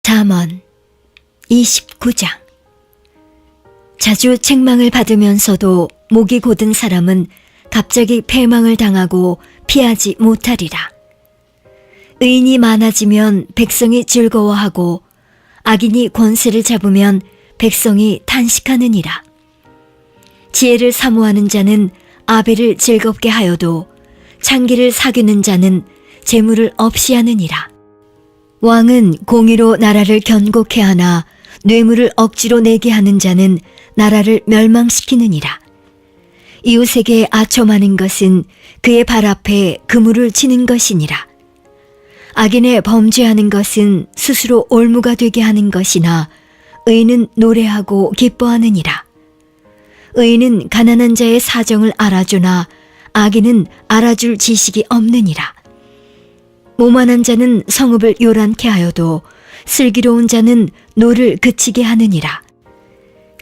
잠언 29장. 자주 책망을 받으면서도 목이 곧은 사람은 갑자기 패망을 당하고 피하지 못하리라. 의인이 많아지면 백성이 즐거워하고 악인이 권세를 잡으면 백성이 탄식하느니라. 지혜를 사모하는 자는 아벨을 즐겁게 하여도 창기를 사귀는 자는 재물을 없이 하느니라. 왕은 공의로 나라를 견고케 하나 뇌물을 억지로 내게 하는 자는 나라를 멸망시키느니라. 이웃에게 아첨하는 것은 그의 발 앞에 그물을 치는 것이니라. 악인의 범죄하는 것은 스스로 올무가 되게 하는 것이나 의인은 노래하고 기뻐하느니라. 의인은 가난한 자의 사정을 알아주나 악인은 알아줄 지식이 없느니라. 오만한 자는 성읍을 요란케 하여도 슬기로운 자는 노를 그치게 하느니라.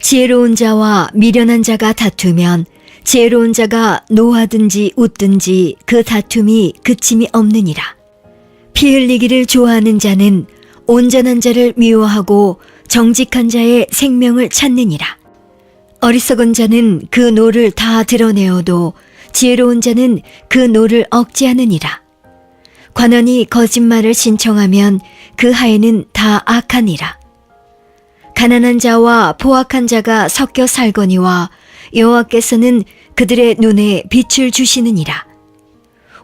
지혜로운 자와 미련한 자가 다투면 지혜로운 자가 노하든지 웃든지 그 다툼이 그침이 없느니라. 피 흘리기를 좋아하는 자는 온전한 자를 미워하고 정직한 자의 생명을 찾느니라. 어리석은 자는 그 노를 다 드러내어도 지혜로운 자는 그 노를 억제하느니라. 관원이 거짓말을 신청하면 그 하에는 다 악하니라. 가난한 자와 포악한 자가 섞여 살거니와 여호와께서는 그들의 눈에 빛을 주시느니라.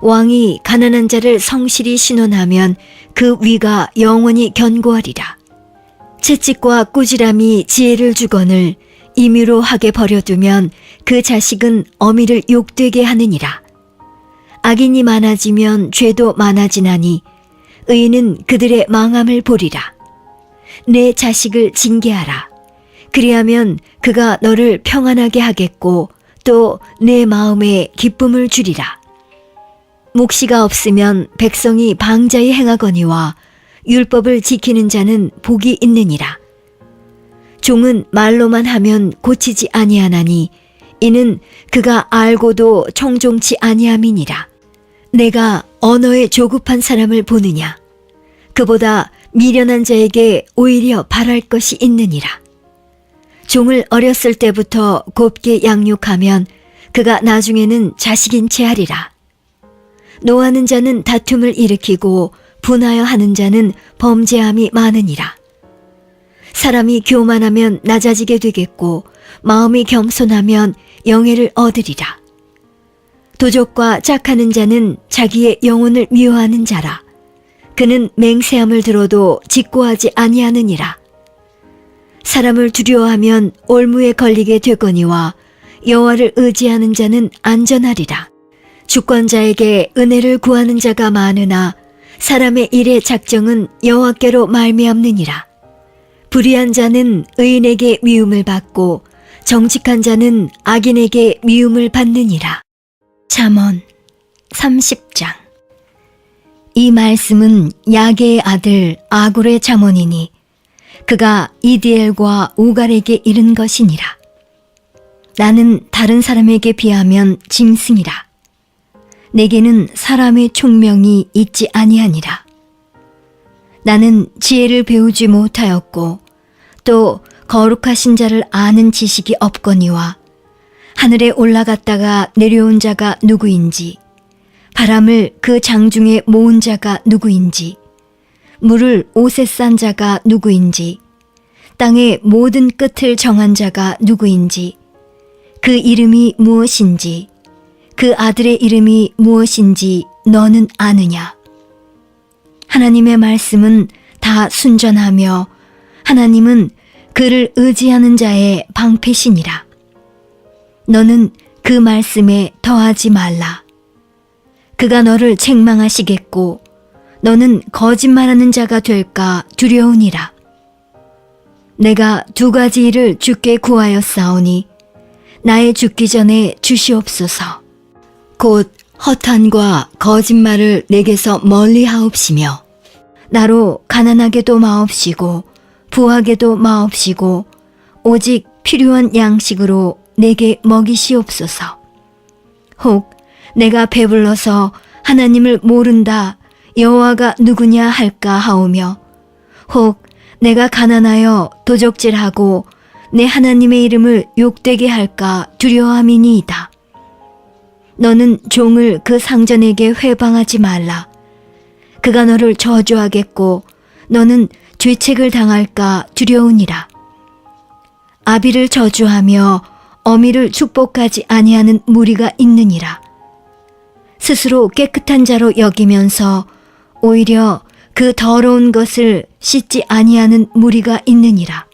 왕이 가난한 자를 성실히 신원하면 그 위가 영원히 견고하리라. 채찍과 꾸지람이 지혜를 주거늘 임의로 하게 버려두면 그 자식은 어미를 욕되게 하느니라. 악인이 많아지면 죄도 많아지나니 의인은 그들의 망함을 보리라. 내 자식을 징계하라. 그리하면 그가 너를 평안하게 하겠고 또 내 마음에 기쁨을 주리라. 묵시가 없으면 백성이 방자히 행하거니와 율법을 지키는 자는 복이 있느니라. 종은 말로만 하면 고치지 아니하나니 이는 그가 알고도 청종치 아니함이니라. 내가 언어에 조급한 사람을 보느냐? 그보다 미련한 자에게 오히려 바랄 것이 있느니라. 종을 어렸을 때부터 곱게 양육하면 그가 나중에는 자식인 채 하리라. 노하는 자는 다툼을 일으키고 분하여 하는 자는 범죄함이 많으니라. 사람이 교만하면 낮아지게 되겠고 마음이 겸손하면 영예를 얻으리라. 도적과 짝하는 자는 자기의 영혼을 미워하는 자라. 그는 맹세함을 들어도 직고하지 아니하느니라. 사람을 두려워하면 올무에 걸리게 되거니와 여호와를 의지하는 자는 안전하리라. 주권자에게 은혜를 구하는 자가 많으나 사람의 일의 작정은 여호와께로 말미암느니라. 불의한 자는 의인에게 미움을 받고 정직한 자는 악인에게 미움을 받느니라. 잠언 30장. 이 말씀은 야게의 아들 아굴의 잠언이니 그가 이디엘과 우갈에게 이른 것이니라. 나는 다른 사람에게 비하면 짐승이라. 내게는 사람의 총명이 있지 아니하니라. 나는 지혜를 배우지 못하였고 또 거룩하신 자를 아는 지식이 없거니와 하늘에 올라갔다가 내려온 자가 누구인지 바람을 그 장중에 모은 자가 누구인지 물을 옷에 싼 자가 누구인지 땅의 모든 끝을 정한 자가 누구인지 그 이름이 무엇인지 그 아들의 이름이 무엇인지 너는 아느냐? 하나님의 말씀은 다 순전하며 하나님은 그를 의지하는 자의 방패시니라. 너는 그 말씀에 더하지 말라. 그가 너를 책망하시겠고 너는 거짓말하는 자가 될까 두려우니라. 내가 두 가지 일을 주께 구하였사오니 나의 죽기 전에 주시옵소서. 곧 허탄과 거짓말을 내게서 멀리 하옵시며 나로 가난하게도 마옵시고 부하게도 마옵시고 오직 필요한 양식으로 내게 먹이시옵소서. 혹 내가 배불러서 하나님을 모른다 여호와가 누구냐 할까 하오며 혹 내가 가난하여 도적질하고 내 하나님의 이름을 욕되게 할까 두려워함이니이다. 너는 종을 그 상전에게 회방하지 말라. 그가 너를 저주하겠고 너는 죄책을 당할까 두려우니라. 아비를 저주하며 어미를 축복하지 아니하는 무리가 있느니라. 스스로 깨끗한 자로 여기면서 오히려 그 더러운 것을 씻지 아니하는 무리가 있느니라.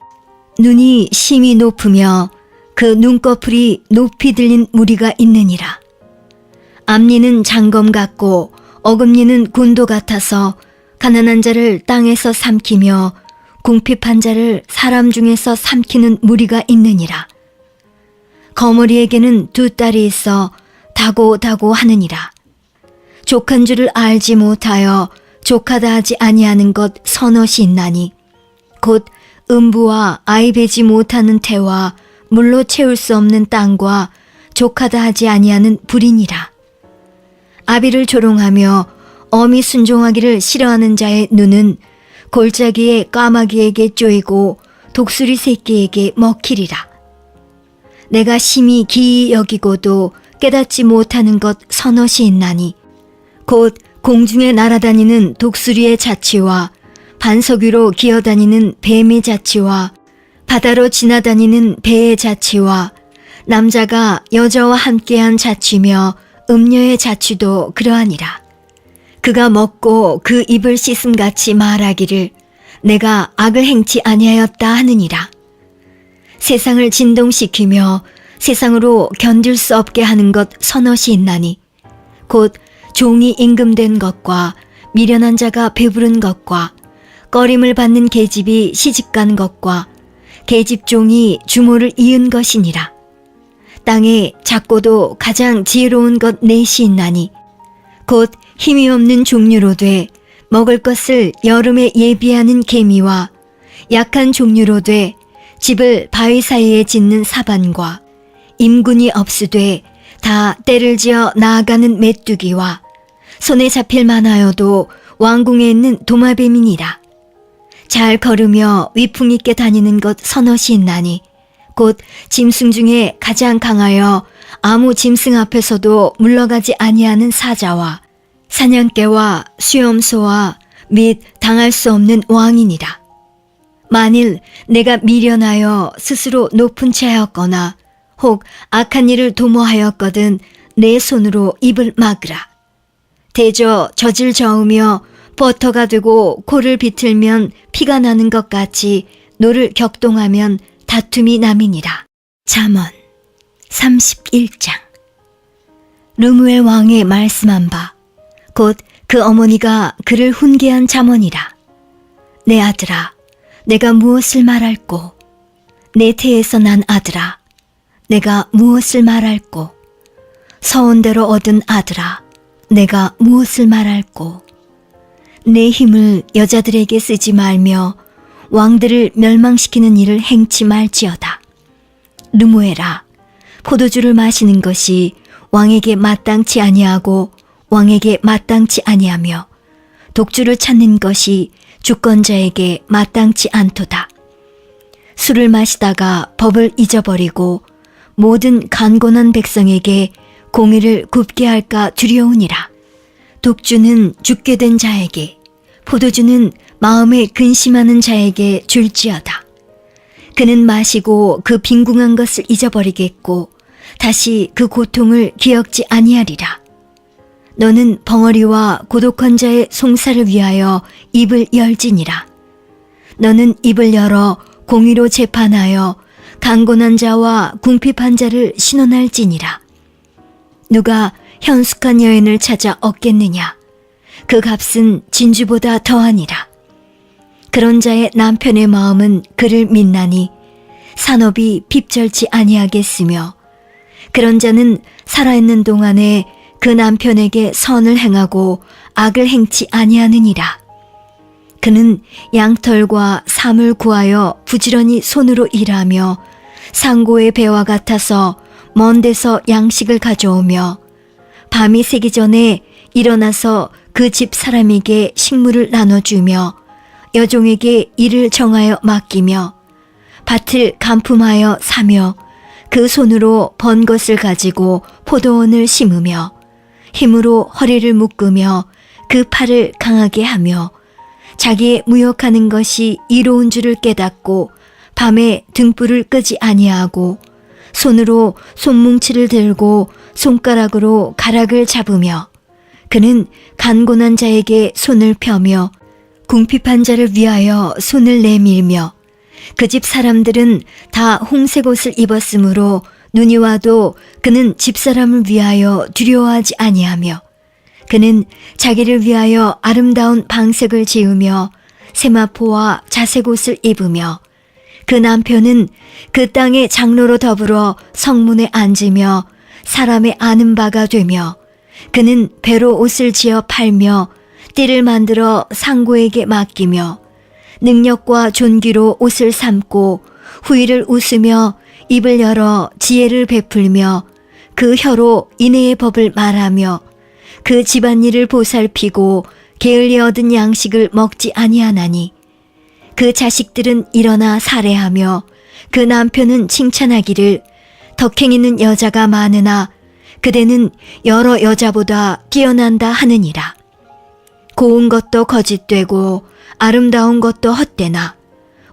눈이 심히 높으며 그 눈꺼풀이 높이 들린 무리가 있느니라. 앞니는 장검 같고 어금니는 군도 같아서 가난한 자를 땅에서 삼키며 궁핍한 자를 사람 중에서 삼키는 무리가 있느니라. 거머리에게는 두 딸이 있어 다고다고 하느니라. 족한 줄을 알지 못하여 족하다 하지 아니하는 것 서넛이 있나니 곧 음부와 아이 베지 못하는 태와 물로 채울 수 없는 땅과 족하다 하지 아니하는 불이니라. 아비를 조롱하며 어미 순종하기를 싫어하는 자의 눈은 골짜기에 까마귀에게 쪼이고 독수리 새끼에게 먹히리라. 내가 심히 기이 여기고도 깨닫지 못하는 것 서넛이 있나니 곧 공중에 날아다니는 독수리의 자취와 반석 위로 기어다니는 뱀의 자취와 바다로 지나다니는 배의 자취와 남자가 여자와 함께한 자취며 음녀의 자취도 그러하니라. 그가 먹고 그 입을 씻음같이 말하기를 내가 악을 행치 아니하였다 하느니라. 세상을 진동시키며 세상으로 견딜 수 없게 하는 것 서넛이 있나니 곧 종이 임금된 것과 미련한 자가 배부른 것과 꺼림을 받는 계집이 시집간 것과 계집종이 주모를 이은 것이니라. 땅에 작고도 가장 지혜로운 것 넷이 있나니 곧 힘이 없는 종류로 돼 먹을 것을 여름에 예비하는 개미와 약한 종류로 돼 집을 바위 사이에 짓는 사반과 임군이 없으되 다 때를 지어 나아가는 메뚜기와 손에 잡힐 만하여도 왕궁에 있는 도마뱀이니라. 잘 걸으며 위풍 있게 다니는 것 서넛이 있나니 곧 짐승 중에 가장 강하여 아무 짐승 앞에서도 물러가지 아니하는 사자와 사냥개와 수염소와 및 당할 수 없는 왕이니라. 만일 내가 미련하여 스스로 높은 채 하였거나 혹 악한 일을 도모하였거든 내 손으로 입을 막으라. 대저 젖을 저으며 버터가 되고 코를 비틀면 피가 나는 것 같이 노를 격동하면 다툼이 남이니라. 잠언 31장. 르무엘 왕의 말씀한 바 곧 그 어머니가 그를 훈계한 잠언이라. 내 아들아, 내가 무엇을 말할꼬? 내 태에서 난 아들아, 내가 무엇을 말할꼬? 서원대로 얻은 아들아, 내가 무엇을 말할꼬? 내 힘을 여자들에게 쓰지 말며 왕들을 멸망시키는 일을 행치 말지어다. 르무엘아, 포도주를 마시는 것이 왕에게 마땅치 아니하고 왕에게 마땅치 아니하며 독주를 찾는 것이 주권자에게 마땅치 않도다. 술을 마시다가 법을 잊어버리고 모든 간곤한 백성에게 공의를 굽게 할까 두려우니라. 독주는 죽게 된 자에게, 포도주는 마음에 근심하는 자에게 줄지어다. 그는 마시고 그 빈궁한 것을 잊어버리겠고 다시 그 고통을 기억지 아니하리라. 너는 벙어리와 고독한 자의 송사를 위하여 입을 열지니라. 너는 입을 열어 공의로 재판하여 강곤한 자와 궁핍한 자를 신원할지니라. 누가 현숙한 여인을 찾아 얻겠느냐? 그 값은 진주보다 더하니라. 그런 자의 남편의 마음은 그를 믿나니 산업이 핍절치 아니하겠으며 그런 자는 살아있는 동안에 그 남편에게 선을 행하고 악을 행치 아니하느니라. 그는 양털과 삼을 구하여 부지런히 손으로 일하며 상고의 배와 같아서 먼 데서 양식을 가져오며 밤이 새기 전에 일어나서 그 집 사람에게 식물을 나눠주며 여종에게 일을 정하여 맡기며 밭을 간품하여 사며 그 손으로 번 것을 가지고 포도원을 심으며 힘으로 허리를 묶으며 그 팔을 강하게 하며 자기의 무역하는 것이 이로운 줄을 깨닫고 밤에 등불을 끄지 아니하고 손으로 손뭉치를 들고 손가락으로 가락을 잡으며 그는 간곤한 자에게 손을 펴며 궁핍한 자를 위하여 손을 내밀며 그 집 사람들은 다 홍색 옷을 입었으므로 눈이 와도 그는 집사람을 위하여 두려워하지 아니하며 그는 자기를 위하여 아름다운 방색을 지으며 세마포와 자색 옷을 입으며 그 남편은 그 땅의 장로로 더불어 성문에 앉으며 사람의 아는 바가 되며 그는 배로 옷을 지어 팔며 띠를 만들어 상고에게 맡기며 능력과 존귀로 옷을 삼고 후일을 웃으며 입을 열어 지혜를 베풀며 그 혀로 인애의 법을 말하며 그 집안일을 보살피고 게을리 얻은 양식을 먹지 아니하나니 그 자식들은 일어나 살해하며 그 남편은 칭찬하기를 덕행 있는 여자가 많으나 그대는 여러 여자보다 뛰어난다 하느니라. 고운 것도 거짓되고 아름다운 것도 헛되나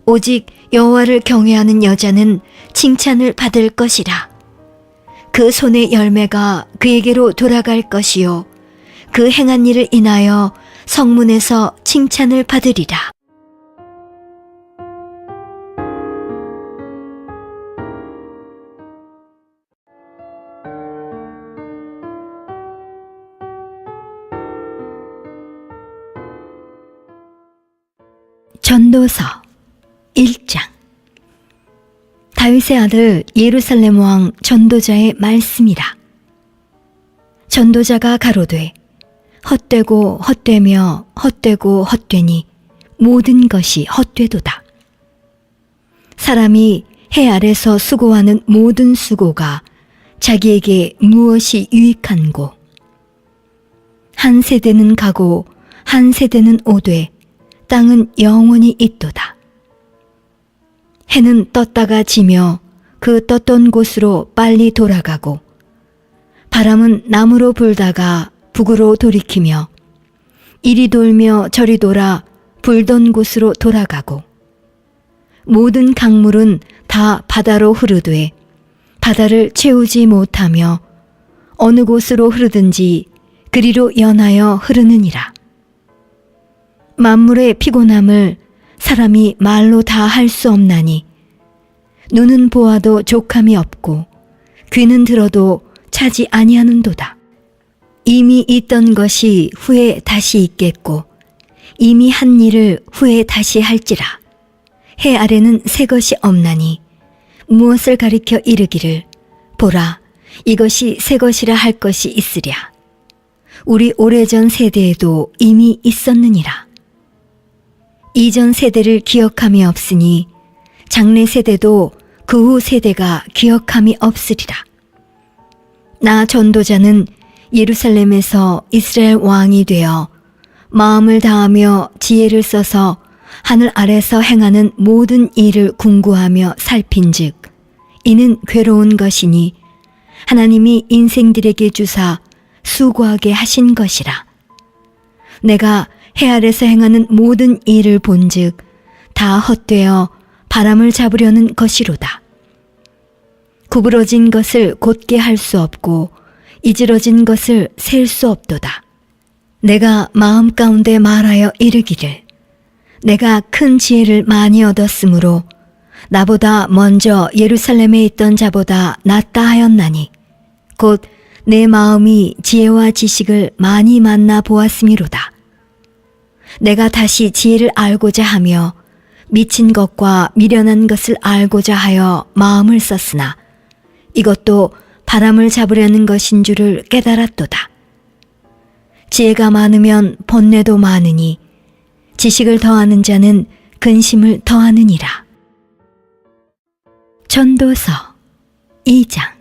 오직 여호와를 경외하는 여자는 칭찬을 받을 것이라. 그 손의 열매가 그에게로 돌아갈 것이요 그 행한 일을 인하여 성문에서 칭찬을 받으리라. 전도서 1장. 다윗의 아들 예루살렘 왕 전도자의 말씀이라. 전도자가 가로되 헛되고 헛되며 헛되고 헛되니 모든 것이 헛되도다. 사람이 해 아래서 수고하는 모든 수고가 자기에게 무엇이 유익한고. 한 세대는 가고 한 세대는 오되 땅은 영원히 있도다. 해는 떴다가 지며 그 떴던 곳으로 빨리 돌아가고 바람은 남으로 불다가 북으로 돌이키며 이리 돌며 저리 돌아 불던 곳으로 돌아가고 모든 강물은 다 바다로 흐르되 바다를 채우지 못하며 어느 곳으로 흐르든지 그리로 연하여 흐르느니라. 만물의 피곤함을 사람이 말로 다 할 수 없나니 눈은 보아도 족함이 없고 귀는 들어도 차지 아니하는도다. 이미 있던 것이 후에 다시 있겠고 이미 한 일을 후에 다시 할지라. 해 아래는 새 것이 없나니 무엇을 가리켜 이르기를 보라 이것이 새 것이라 할 것이 있으랴. 우리 오래전 세대에도 이미 있었느니라. 이전 세대를 기억함이 없으니 장래 세대도 그 후 세대가 기억함이 없으리라. 나 전도자는 예루살렘에서 이스라엘 왕이 되어 마음을 다하며 지혜를 써서 하늘 아래서 행하는 모든 일을 궁구하며 살핀즉 이는 괴로운 것이니 하나님이 인생들에게 주사 수고하게 하신 것이라. 내가 해 아래서 행하는 모든 일을 본즉 다 헛되어 바람을 잡으려는 것이로다. 구부러진 것을 곧게 할 수 없고 이지러진 것을 셀 수 없도다. 내가 마음 가운데 말하여 이르기를 내가 큰 지혜를 많이 얻었으므로 나보다 먼저 예루살렘에 있던 자보다 낫다 하였나니 곧 내 마음이 지혜와 지식을 많이 만나 보았음이로다. 내가 다시 지혜를 알고자 하며 미친 것과 미련한 것을 알고자 하여 마음을 썼으나 이것도 바람을 잡으려는 것인 줄을 깨달았도다. 지혜가 많으면 번뇌도 많으니 지식을 더하는 자는 근심을 더하느니라. 전도서 2장.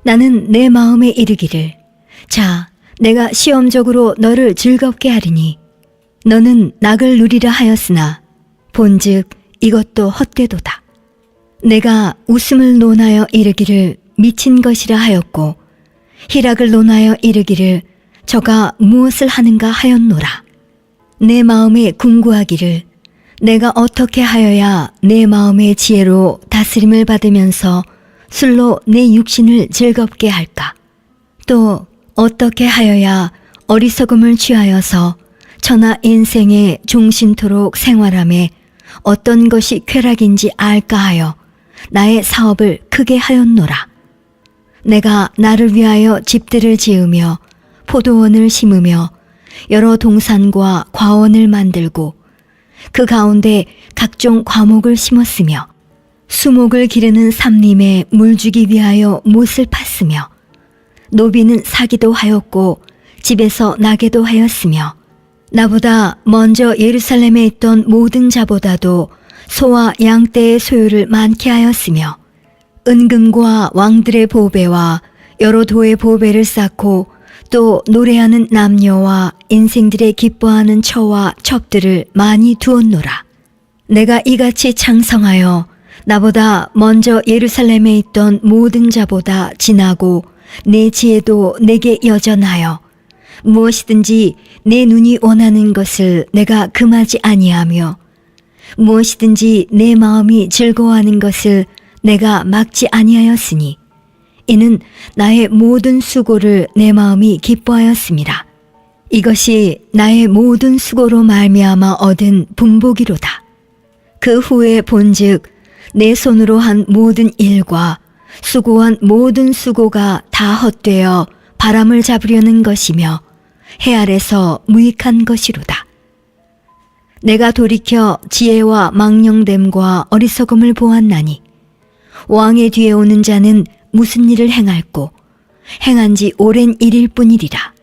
나는 내 마음에 이르기를 자 내가 시험적으로 너를 즐겁게 하리니 너는 낙을 누리라 하였으나 본즉 이것도 헛되도다. 내가 웃음을 논하여 이르기를 미친 것이라 하였고 희락을 논하여 이르기를 저가 무엇을 하는가 하였노라. 내 마음에 궁구하기를 내가 어떻게 하여야 내 마음의 지혜로 다스림을 받으면서 술로 내 육신을 즐겁게 할까? 또 어떻게 하여야 어리석음을 취하여서 천하 인생에 종신토록 생활함에 어떤 것이 쾌락인지 알까 하여 나의 사업을 크게 하였노라. 내가 나를 위하여 집들을 지으며 포도원을 심으며 여러 동산과 과원을 만들고 그 가운데 각종 과목을 심었으며 수목을 기르는 삼림에 물 주기 위하여 못을 팠으며 노비는 사기도 하였고 집에서 나게도 하였으며 나보다 먼저 예루살렘에 있던 모든 자보다도 소와 양떼의 소유를 많게 하였으며 은금과 왕들의 보배와 여러 도의 보배를 쌓고 또 노래하는 남녀와 인생들의 기뻐하는 처와 첩들을 많이 두었노라. 내가 이같이 창성하여 나보다 먼저 예루살렘에 있던 모든 자보다 진하고 내 지혜도 내게 여전하여 무엇이든지 내 눈이 원하는 것을 내가 금하지 아니하며 무엇이든지 내 마음이 즐거워하는 것을 내가 막지 아니하였으니 이는 나의 모든 수고를 내 마음이 기뻐하였음이라. 이것이 나의 모든 수고로 말미암아 얻은 분복이로다. 그 후에 본즉 내 손으로 한 모든 일과 수고한 모든 수고가 다 헛되어 바람을 잡으려는 것이며 해 아래서 무익한 것이로다. 내가 돌이켜 지혜와 망령됨과 어리석음을 보았나니 왕의 뒤에 오는 자는 무슨 일을 행할꼬 행한 지 오랜 일일 뿐이리라.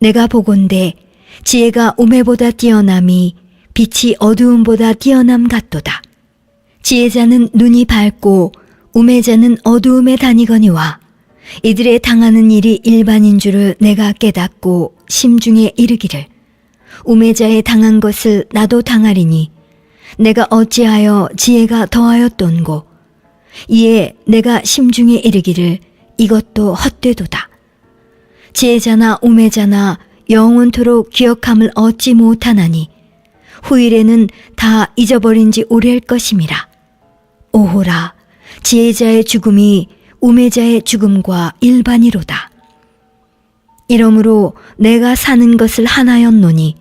내가 보건대 지혜가 우매보다 뛰어남이 빛이 어두움보다 뛰어남 같도다. 지혜자는 눈이 밝고 우매자는 어두움에 다니거니와 이들의 당하는 일이 일반인 줄을 내가 깨닫고 심중에 이르기를 우매자의 당한 것을 나도 당하리니 내가 어찌하여 지혜가 더하였던고. 이에 내가 심중에 이르기를 이것도 헛되도다. 지혜자나 우매자나 영원토록 기억함을 얻지 못하나니 후일에는 다 잊어버린 지 오래일 것임이라. 오호라, 지혜자의 죽음이 우매자의 죽음과 일반이로다. 이러므로 내가 사는 것을 하나였노니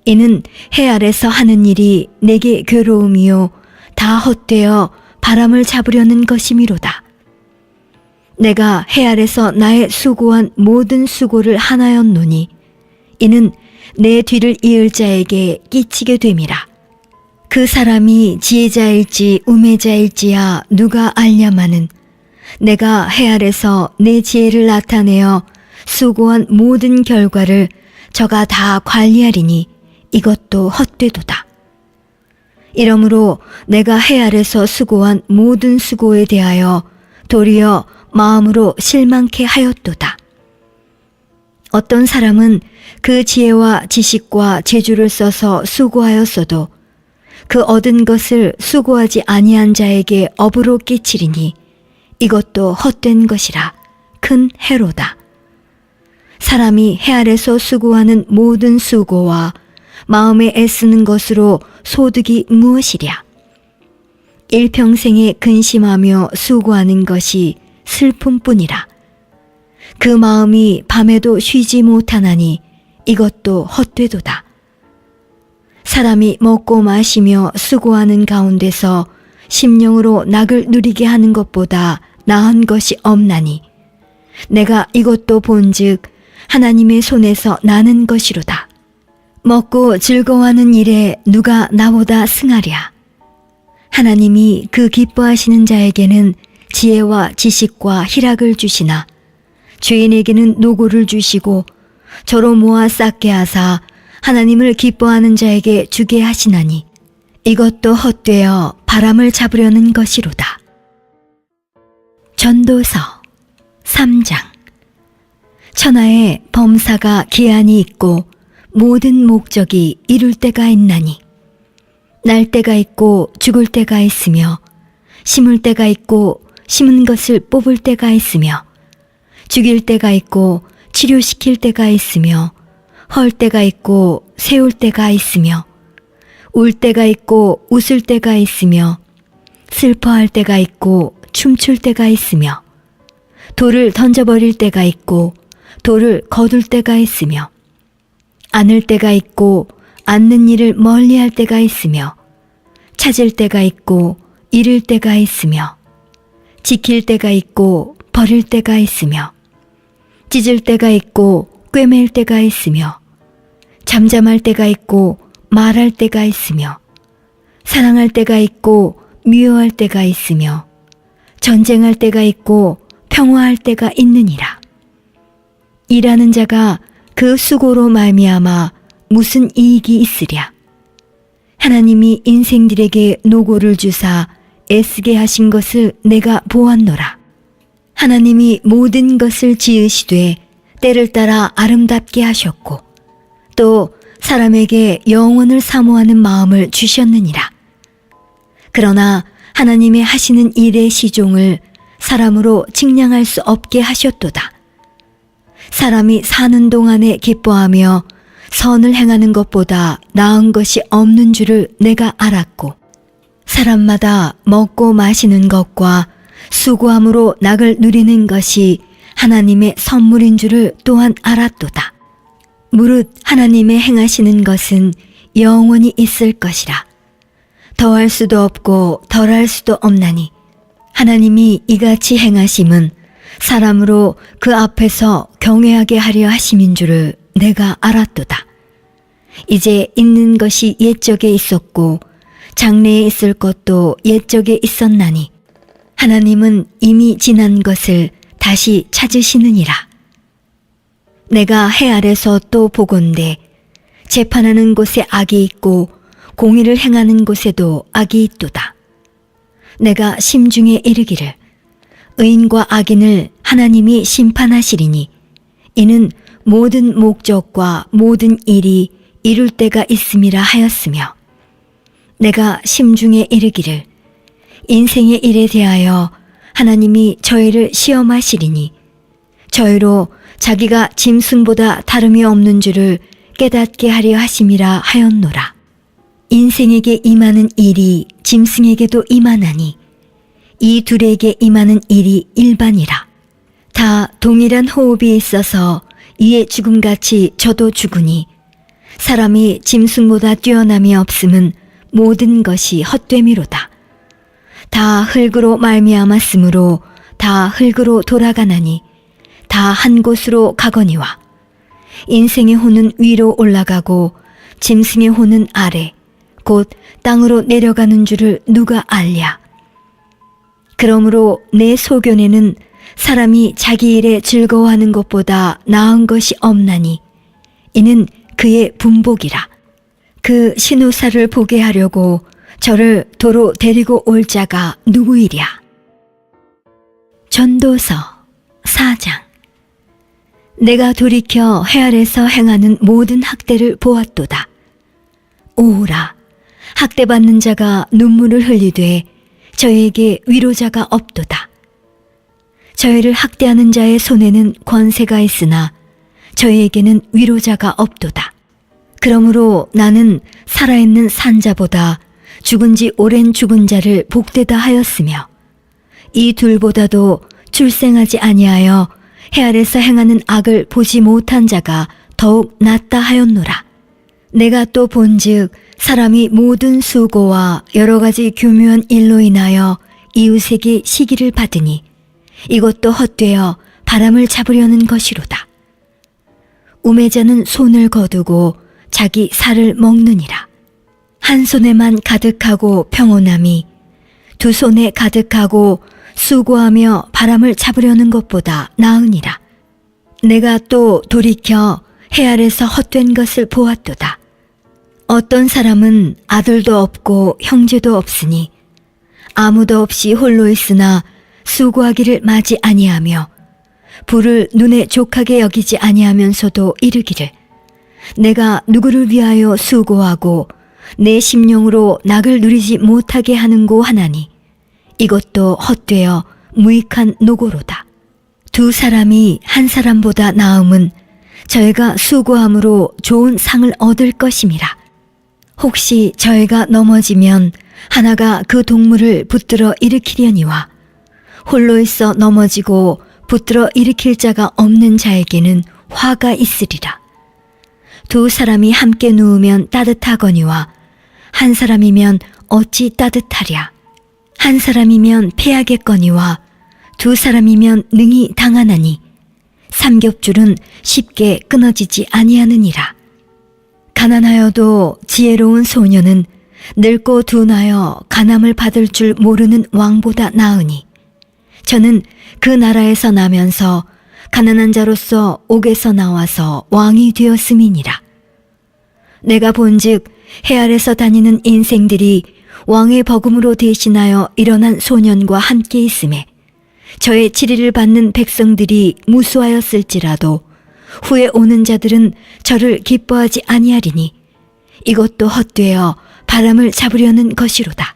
이는 해 아래서 하는 일이 내게 괴로움이요 다 헛되어 바람을 잡으려는 것이미로다. 내가 해 아래서 나의 수고한 모든 수고를 하나였노니 이는 내 뒤를 이을 자에게 끼치게 됨이라. 그 사람이 지혜자일지 우매자일지야 누가 알냐마는 내가 해 아래서 내 지혜를 나타내어 수고한 모든 결과를 저가 다 관리하리니 이것도 헛되도다. 이러므로 내가 해 아래서 수고한 모든 수고에 대하여 도리어 마음으로 실망케 하였도다. 어떤 사람은 그 지혜와 지식과 재주를 써서 수고하였어도 그 얻은 것을 수고하지 아니한 자에게 업으로 끼치리니 이것도 헛된 것이라 큰 해로다. 사람이 해 아래서 수고하는 모든 수고와 마음에 애쓰는 것으로 소득이 무엇이랴? 일평생에 근심하며 수고하는 것이 슬픔뿐이라. 그 마음이 밤에도 쉬지 못하나니 이것도 헛되도다. 사람이 먹고 마시며 수고하는 가운데서 심령으로 낙을 누리게 하는 것보다 나은 것이 없나니 내가 이것도 본즉 하나님의 손에서 나는 것이로다. 먹고 즐거워하는 일에 누가 나보다 승하랴. 하나님이 그 기뻐하시는 자에게는 지혜와 지식과 희락을 주시나 죄인에게는 노고를 주시고 저로 모아 쌓게 하사 하나님을 기뻐하는 자에게 주게 하시나니 이것도 헛되어 바람을 잡으려는 것이로다. 전도서 3장. 천하에 범사가 기한이 있고 모든 목적이 이룰 때가 있나니 날 때가 있고 죽을 때가 있으며 심을 때가 있고 심은 것을 뽑을 때가 있으며 죽일 때가 있고 치료시킬 때가 있으며 헐 때가 있고 세울 때가 있으며 울 때가 있고 웃을 때가 있으며 슬퍼할 때가 있고 춤출 때가 있으며 돌을 던져버릴 때가 있고 돌을 거둘 때가 있으며 안을 때가 있고 앉는 일을 멀리할 때가 있으며 찾을 때가 있고 잃을 때가 있으며 지킬 때가 있고 버릴 때가 있으며 찢을 때가 있고 꿰맬 때가 있으며 잠잠할 때가 있고 말할 때가 있으며 사랑할 때가 있고 미워할 때가 있으며 전쟁할 때가 있고 평화할 때가 있느니라. 일하는 자가 그 수고로 말미암아 무슨 이익이 있으랴. 하나님이 인생들에게 노고를 주사 애쓰게 하신 것을 내가 보았노라. 하나님이 모든 것을 지으시되 때를 따라 아름답게 하셨고 또 사람에게 영원을 사모하는 마음을 주셨느니라. 그러나 하나님의 하시는 일의 시종을 사람으로 측량할 수 없게 하셨도다. 사람이 사는 동안에 기뻐하며 선을 행하는 것보다 나은 것이 없는 줄을 내가 알았고 사람마다 먹고 마시는 것과 수고함으로 낙을 누리는 것이 하나님의 선물인 줄을 또한 알았도다. 무릇 하나님의 행하시는 것은 영원히 있을 것이라. 더할 수도 없고 덜할 수도 없나니 하나님이 이같이 행하심은 사람으로 그 앞에서 경외하게 하려 하심인 줄을 내가 알았도다. 이제 있는 것이 옛적에 있었고 장래에 있을 것도 옛적에 있었나니 하나님은 이미 지난 것을 다시 찾으시느니라. 내가 해 아래서 또 보건대 재판하는 곳에 악이 있고 공의를 행하는 곳에도 악이 있도다. 내가 심중에 이르기를 의인과 악인을 하나님이 심판하시리니 이는 모든 목적과 모든 일이 이룰 때가 있음이라 하였으며 내가 심중에 이르기를 인생의 일에 대하여 하나님이 저희를 시험하시리니 저희로 자기가 짐승보다 다름이 없는 줄을 깨닫게 하려 하심이라 하였노라. 인생에게 임하는 일이 짐승에게도 임하나니 이 둘에게 임하는 일이 일반이라. 다 동일한 호흡이 있어서 이에 죽음같이 저도 죽으니 사람이 짐승보다 뛰어남이 없음은 모든 것이 헛되미로다. 다 흙으로 말미암았으므로 다 흙으로 돌아가나니 다 한 곳으로 가거니와 인생의 혼은 위로 올라가고 짐승의 혼은 아래 곧 땅으로 내려가는 줄을 누가 알랴. 그러므로 내 소견에는 사람이 자기 일에 즐거워하는 것보다 나은 것이 없나니 이는 그의 분복이라. 그 신우사를 보게 하려고 저를 도로 데리고 올 자가 누구이랴. 전도서 4장. 내가 돌이켜 해 아래서 행하는 모든 학대를 보았도다. 오라, 학대받는 자가 눈물을 흘리되 저에게 위로자가 없도다. 저희를 학대하는 자의 손에는 권세가 있으나 저희에게는 위로자가 없도다. 그러므로 나는 살아있는 산자보다 죽은 지 오랜 죽은 자를 복되다 하였으며 이 둘보다도 출생하지 아니하여 해 아래서 행하는 악을 보지 못한 자가 더욱 낫다 하였노라. 내가 또 본즉 사람이 모든 수고와 여러 가지 교묘한 일로 인하여 이웃에게 시기를 받으니 이것도 헛되어 바람을 잡으려는 것이로다. 우매자는 손을 거두고 자기 살을 먹느니라. 한 손에만 가득하고 평온함이 두 손에 가득하고 수고하며 바람을 잡으려는 것보다 나으니라. 내가 또 돌이켜 해 아래서 헛된 것을 보았도다. 어떤 사람은 아들도 없고 형제도 없으니 아무도 없이 홀로 있으나 수고하기를 마지 아니하며 불을 눈에 족하게 여기지 아니하면서도 이르기를 내가 누구를 위하여 수고하고 내 심령으로 낙을 누리지 못하게 하는고 하나니 이것도 헛되어 무익한 노고로다. 두 사람이 한 사람보다 나음은 저희가 수고함으로 좋은 상을 얻을 것임이라. 혹시 저희가 넘어지면 하나가 그 동물을 붙들어 일으키려니와 홀로 있어 넘어지고 붙들어 일으킬 자가 없는 자에게는 화가 있으리라. 두 사람이 함께 누우면 따뜻하거니와 한 사람이면 어찌 따뜻하랴. 한 사람이면 패하겠거니와 두 사람이면 능히 당하나니 삼겹줄은 쉽게 끊어지지 아니하느니라. 가난하여도 지혜로운 소녀는 늙고 둔하여 간암을 받을 줄 모르는 왕보다 나으니 저는 그 나라에서 나면서 가난한 자로서 옥에서 나와서 왕이 되었음이니라. 내가 본즉 해 아래서 다니는 인생들이 왕의 버금으로 대신하여 일어난 소년과 함께 있음에 저의 치리를 받는 백성들이 무수하였을지라도 후에 오는 자들은 저를 기뻐하지 아니하리니 이것도 헛되어 바람을 잡으려는 것이로다.